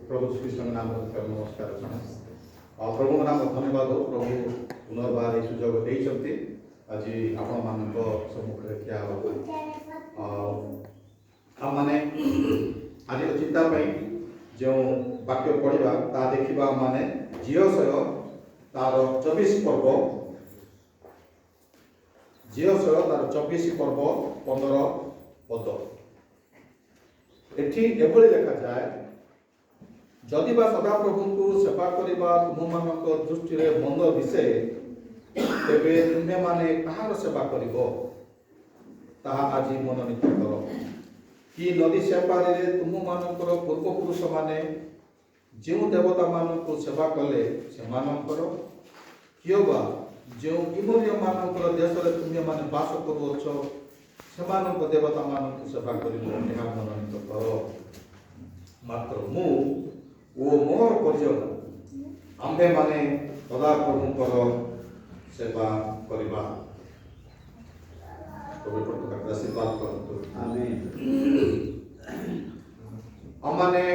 प्रभु श्रीकृष्ण नाम नमस्कार प्रभु नाम धन्यवाद प्रभु पुनर्बार सुजोग देते आज आपण मान सम्मुखें ठिया मैंने आज चिंता जो वाक्य पढ़ा ता देखा माने जियशय तार 24 पर्व जियशय तार 24 पर्व 15 पद एठी एभली देखा जाए जदि बा सदाप्रभु को सेवा करवा तुम मान दृष्टि में मंद दिशे तेबे तुम्हें माने कहार सेवा करिवो ताहा आज मनोनीत कर कि नदी सेपारे तुम मानकर पूर्वपुरुष माने जो देवता मान को सेवा कले से मानकर कियो बा जो इमोरिय मानकर देश में तुम्हें माने बास करुछ से देवता मान को सेवा करिवो यह मनोनीत कर मात्र मु ओ मोर परिजन आम्भे माने सदा प्रभुंकर सेवा करवा आशीर्वाद करतु आमेन। अमाने